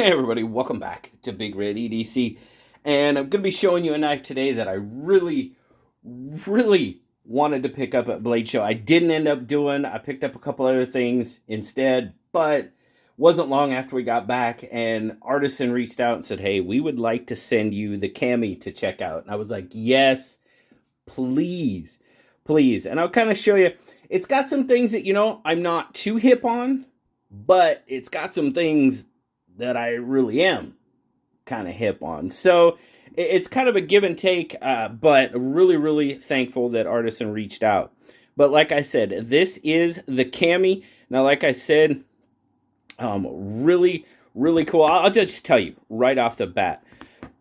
Hey everybody, welcome back to BigRedEDC, and I'm going to be showing you a knife today that I really wanted to pick up at Blade Show. I didn't end up doing. I picked up a couple other things instead, but wasn't long after we got back, and Artisan reached out and said, hey, we would like to send you the Cami to check out. And I was like, yes, please, please. And I'll kind of show you. It's got some things that, I'm not too hip on, but it's got some things that I really am kind of hip on. So it's kind of a give and take, but really thankful that Artisan reached out. But like I said, this is the Cami. Now, like I said, really cool. I'll just tell you right off the bat.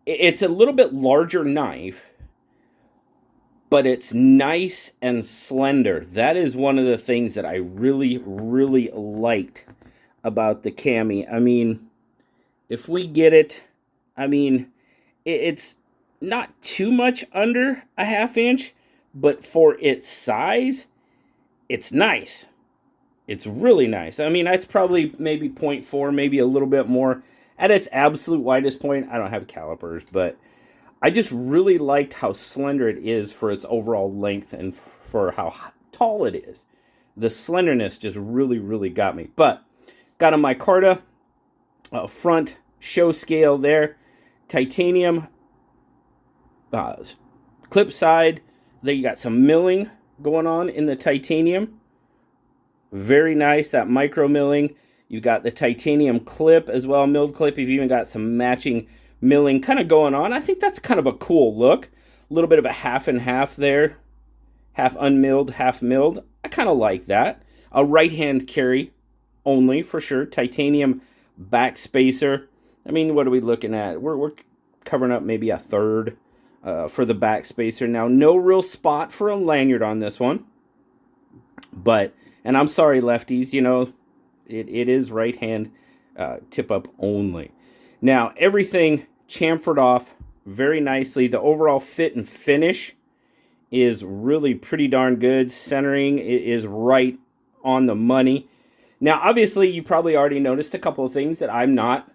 It's a little bit larger knife, but it's nice and slender. That is one of the things that I really liked about the Cami. I mean, if we get it, I mean, it's not too much under a ½ inch, but for its size, it's nice. It's really nice. I mean, that's probably maybe 0.4, maybe a little bit more. At its absolute widest point, I don't have calipers, but I just really liked how slender it is for its overall length and for how tall it is. The slenderness just really got me. But got a micarta front show scale there, titanium clip side. There you got some milling going on in the titanium. Very nice, that micro milling. You got the titanium clip as well, milled clip. You've even got some matching milling kind of going on. I think that's kind of a cool look. A little bit of a half and half there. Half unmilled, half milled. I kind of like that. A right hand carry only for sure. Titanium back spacer. I mean, what are we looking at? We're covering up maybe a third for the back spacer. Now, no real spot for a lanyard on this one. But, and I'm sorry, lefties, it is right hand tip up only. Now, everything chamfered off very nicely. The overall fit and finish is really pretty darn good. Centering is right on the money. Now, obviously, you probably already noticed a couple of things that I'm not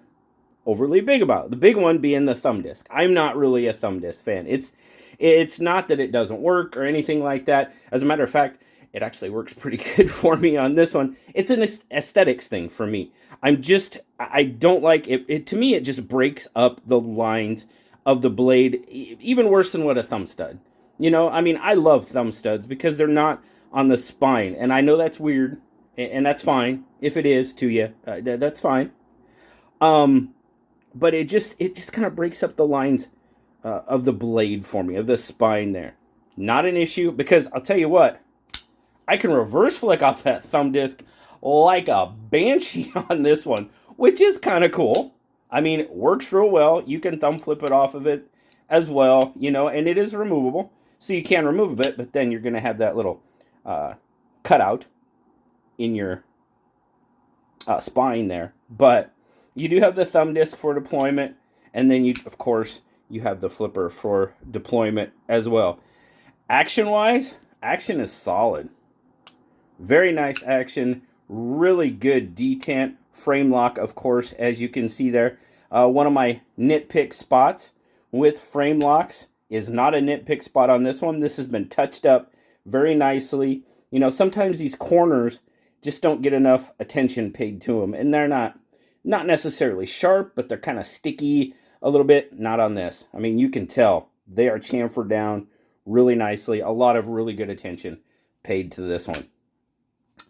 overly big about. The big one being the thumb disc. I'm not really a thumb disc fan. It's not that it doesn't work or anything like that. As a matter of fact, it actually works pretty good for me on this one. It's an aesthetics thing for me. I don't like it. To me, it just breaks up the lines of the blade, even worse than what a thumb stud. I mean, I love thumb studs because they're not on the spine. And I know that's weird, and that's fine. If it is to you, that's fine. But it just kind of breaks up the lines of the blade for me, of the spine there. Not an issue, because I'll tell you what, I can reverse flick off that thumb disc like a banshee on this one, which is kind of cool. I mean, it works real well. You can thumb flip it off of it as well, and it is removable. So you can remove it, but then you're going to have that little cutout in your spine there. But you do have the thumb disc for deployment, and then of course, you have the flipper for deployment as well. Action-wise, action is solid. Very nice action. Really good detent. Frame lock, of course, as you can see there. One of my nitpick spots with frame locks is not a nitpick spot on this one. This has been touched up very nicely. Sometimes these corners just don't get enough attention paid to them, and they're not necessarily sharp, but they're kind of sticky a little bit. Not on this. I mean, you can tell they are chamfered down really nicely. A lot of really good attention paid to this one.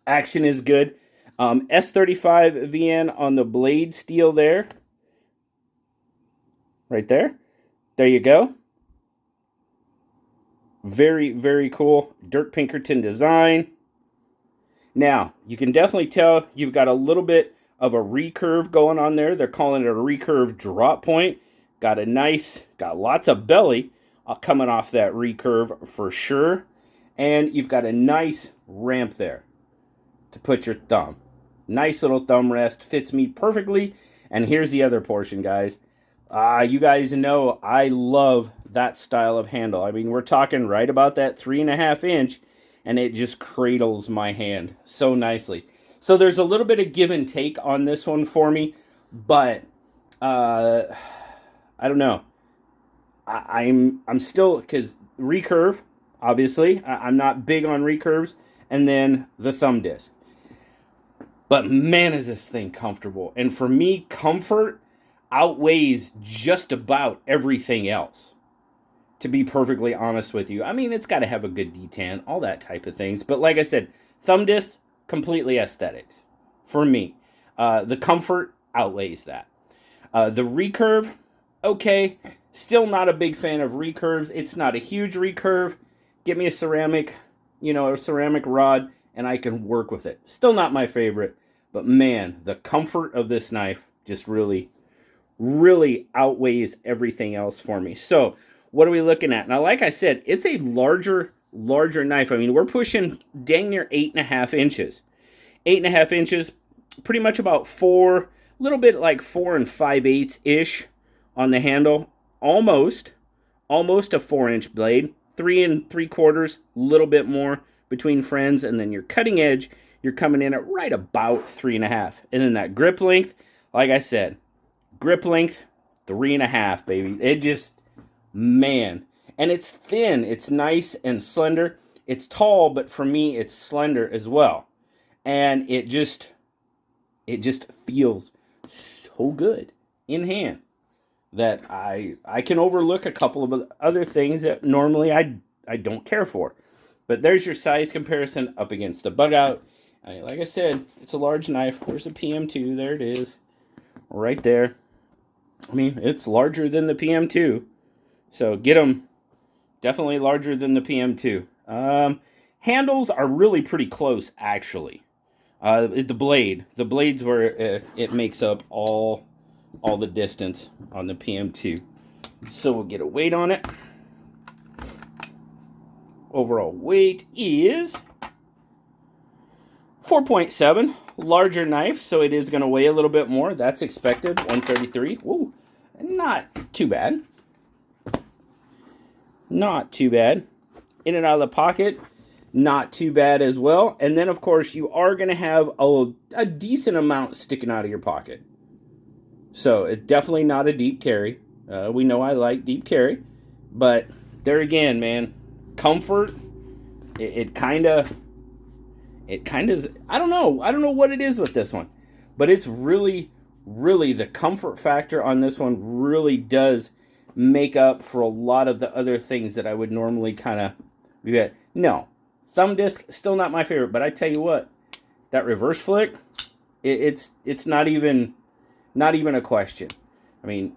Action is good. S35 VN on the blade steel there. Right there. There you go. Very cool. Dirk Pinkerton design. Now, you can definitely tell you've got a little bit of a recurve going on there. They're calling it a recurve drop point. Got lots of belly coming off that recurve for sure. And you've got a nice ramp there to put your thumb. Nice little thumb rest. Fits me perfectly. And here's the other portion, guys. You guys know I love that style of handle. I mean, we're talking right about that 3.5 inch, and it just cradles my hand so nicely. So there's a little bit of give and take on this one for me, but Uh, I don't know. I'm still, because recurve, obviously. I'm not big on recurves, and then the thumb disc. But man, is this thing comfortable. And for me, comfort outweighs just about everything else, to be perfectly honest with you. I mean, it's got to have a good detent, all that type of things. But like I said, thumb disc, completely aesthetics for me. The comfort outweighs that. The recurve, okay, still not a big fan of recurves. It's not a huge recurve. Give me a ceramic, a ceramic rod, and I can work with it. Still not my favorite, but man, the comfort of this knife just really, really outweighs everything else for me. So what are we looking at? Now, like I said, it's a larger knife. I mean, we're pushing dang near 8.5 inches. 8.5 inches, pretty much about a little bit like 4 5/8 ish on the handle. Almost a 4-inch blade. 3 3/4, a little bit more between friends, and then your cutting edge, you're coming in at right about 3.5. And then that grip length, like I said, grip length 3.5, baby. It just, man. And it's thin. It's nice and slender. It's tall, but for me, it's slender as well. And it just feels so good in hand that I can overlook a couple of other things that normally I don't care for. But there's your size comparison up against the bug out. Like I said, it's a large knife. Where's the PM2? There it is. Right there. I mean, it's larger than the PM2. So get them. Definitely larger than the PM2. Handles are really pretty close, actually. The blade's where it makes up all the distance on the PM2. So we'll get a weight on it. Overall weight is 4.7. Larger knife, so it is going to weigh a little bit more. That's expected. 133. Woo, not too bad. Not too bad. In and out of the pocket, not too bad as well. And then, of course, you are going to have a decent amount sticking out of your pocket. So it's definitely not a deep carry. We know I like deep carry. But there again, man, comfort, it kind of is, I don't know what it is with this one. But it's really, really, the comfort factor on this one really does make up for a lot of the other things that I would normally kind of be at. No, thumb disc, still not my favorite, but I tell you what, that reverse flick, it's not even a question. I mean,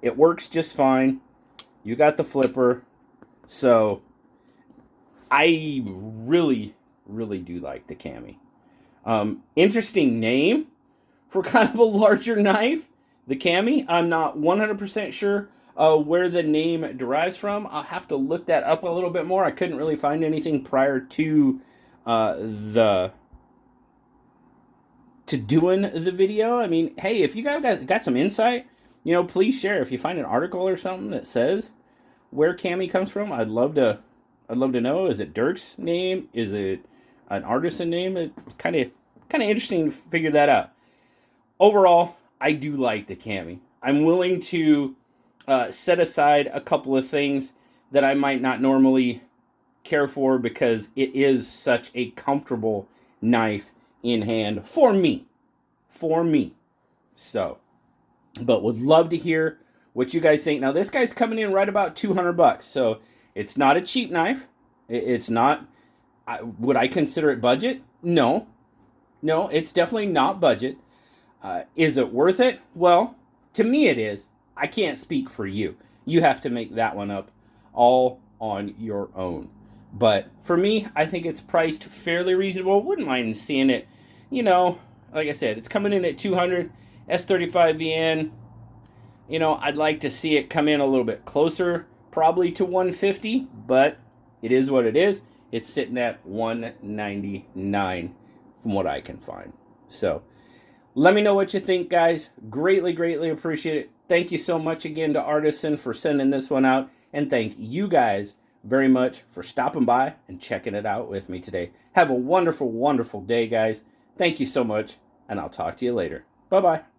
it works just fine. You got the flipper, so I really, really do like the Cami. Interesting name for kind of a larger knife, the Cami. I'm not 100% sure where the name derives from. I'll have to look that up a little bit more. I couldn't really find anything prior to doing the video. I mean, hey, if you guys got some insight, please share. If you find an article or something that says where Cami comes from, I'd love to know. Is it Dirk's name? Is it an artisan name? It's kind of interesting to figure that out. Overall, I do like the Cami. I'm willing to set aside a couple of things that I might not normally care for because it is such a comfortable knife in hand for me. So, but would love to hear what you guys think. Now, this guy's coming in right about $200, so it's not a cheap knife. It's not. Would I consider it budget? No, it's definitely not budget. Is it worth it? Well, to me it is. I can't speak for you. You have to make that one up all on your own. But for me, I think it's priced fairly reasonable. Wouldn't mind seeing it, like I said, it's coming in at 200, S35VN. I'd like to see it come in a little bit closer, probably to 150, but it is what it is. It's sitting at 199 from what I can find. So, let me know what you think, guys. Greatly, greatly appreciate it. Thank you so much again to Artisan for sending this one out. And thank you guys very much for stopping by and checking it out with me today. Have a wonderful, wonderful day, guys. Thank you so much, and I'll talk to you later. Bye-bye.